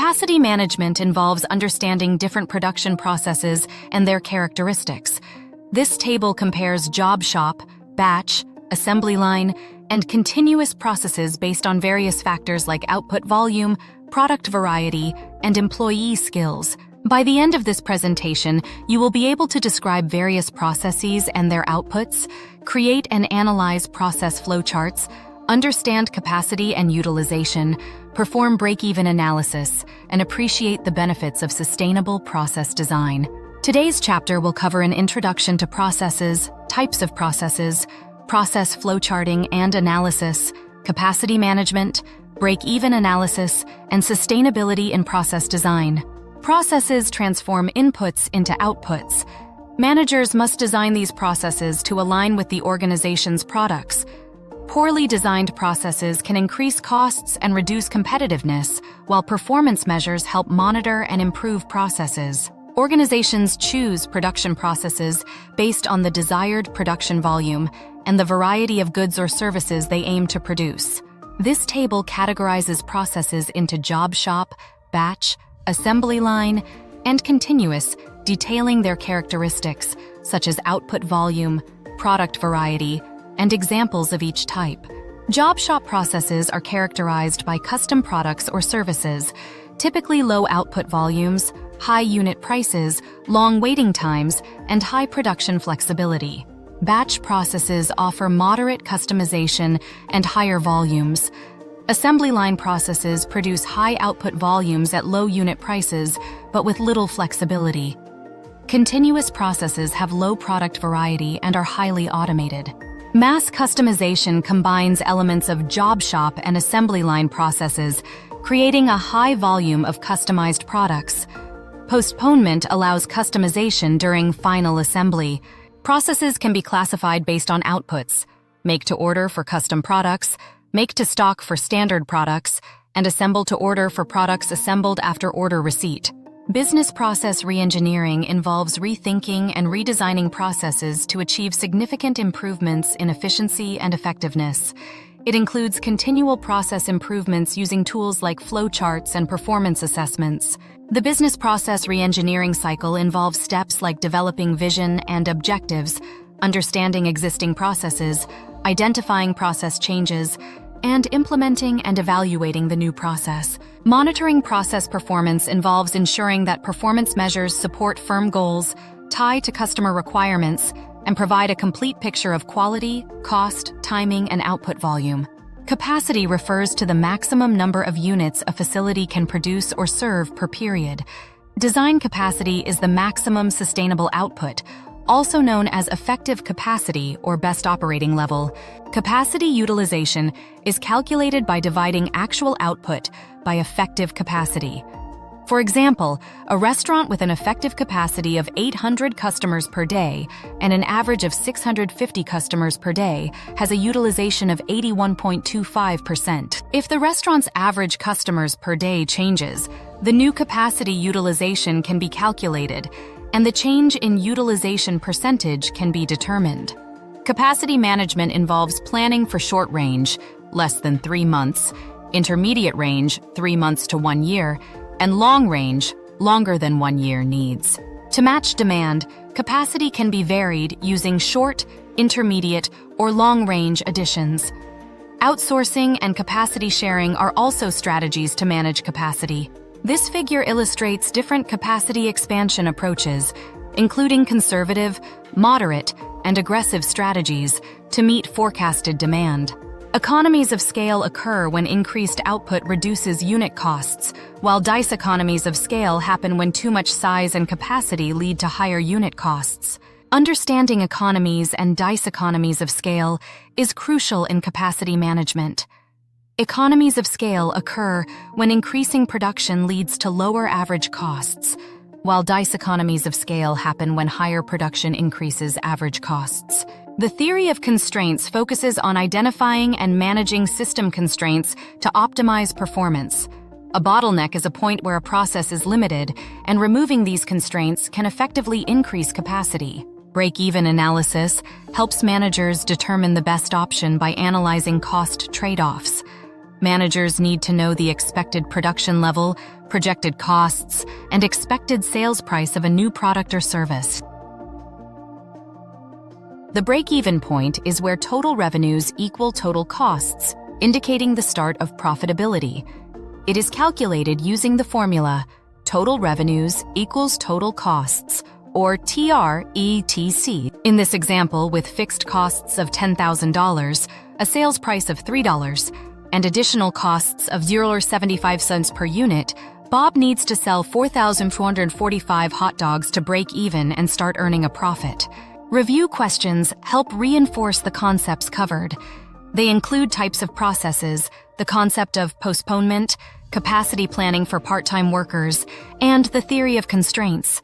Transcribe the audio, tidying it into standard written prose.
Capacity management involves understanding different production processes and their characteristics. This table compares job shop, batch, assembly line, and continuous processes based on various factors like output volume, product variety, and employee skills. By the end of this presentation, you will be able to describe various processes and their outputs, create and analyze process flowcharts, understand capacity and utilization, perform break-even analysis, and appreciate the benefits of sustainable process design. Today's chapter will cover an introduction to processes, types of processes, process flowcharting and analysis, capacity management, break-even analysis, and sustainability in process design. Processes transform inputs into outputs. Managers must design these processes to align with the organization's products. Poorly designed processes can increase costs and reduce competitiveness, while performance measures help monitor and improve processes. Organizations choose production processes based on the desired production volume and the variety of goods or services they aim to produce. This table categorizes processes into job shop, batch, assembly line, and continuous, detailing their characteristics, such as output volume, product variety, and examples of each type. Job shop processes are characterized by custom products or services, typically low output volumes, high unit prices, long waiting times, and high production flexibility. Batch processes offer moderate customization and higher volumes. Assembly line processes produce high output volumes at low unit prices, but with little flexibility. Continuous processes have low product variety and are highly automated. Mass customization combines elements of job shop and assembly line processes, creating a high volume of customized products. Postponement allows customization during final assembly. Processes can be classified based on outputs: make-to-order for custom products, make-to-stock for standard products, and assemble-to-order for products assembled after order receipt. Business process reengineering involves rethinking and redesigning processes to achieve significant improvements in efficiency and effectiveness. It includes continual process improvements using tools like flowcharts and performance assessments. The business process reengineering cycle involves steps like developing vision and objectives, understanding existing processes, identifying process changes, and implementing and evaluating the new process. Monitoring process performance involves ensuring that performance measures support firm goals, tie to customer requirements, and provide a complete picture of quality, cost, timing, and output volume. Capacity refers to the maximum number of units a facility can produce or serve per period. Design capacity is the maximum sustainable output, also known as effective capacity or best operating level. Capacity utilization is calculated by dividing actual output by effective capacity. For example, a restaurant with an effective capacity of 800 customers per day and an average of 650 customers per day has a utilization of 81.25%. If the restaurant's average customers per day changes, the new capacity utilization can be calculated, and the change in utilization percentage can be determined. Capacity management involves planning for short range, less than 3 months, intermediate range, 3 months to 1 year, and long range, longer than 1 year needs. To match demand, capacity can be varied using short, intermediate, or long-range additions. Outsourcing and capacity sharing are also strategies to manage capacity. This figure illustrates different capacity expansion approaches, including conservative, moderate, and aggressive strategies to meet forecasted demand. Economies of scale occur when increased output reduces unit costs, while dice economies of scale happen when too much size and capacity lead to higher unit costs. Understanding economies and dice economies of scale is crucial in capacity management. Economies of scale occur when increasing production leads to lower average costs, while dice economies of scale happen when higher production increases average costs. The theory of constraints focuses on identifying and managing system constraints to optimize performance. A bottleneck is a point where a process is limited, and removing these constraints can effectively increase capacity. Break-even analysis helps managers determine the best option by analyzing cost trade-offs. Managers need to know the expected production level, projected costs, and expected sales price of a new product or service. The break-even point is where total revenues equal total costs, indicating the start of profitability. It is calculated using the formula total revenues equals total costs, or TRETC. In this example, with fixed costs of $10,000, a sales price of $3, and additional costs of $0.75 per unit, Bob needs to sell 4,445 hot dogs to break even and start earning a profit. Review questions help reinforce the concepts covered. They include types of processes, the concept of postponement, capacity planning for part-time workers, and the theory of constraints.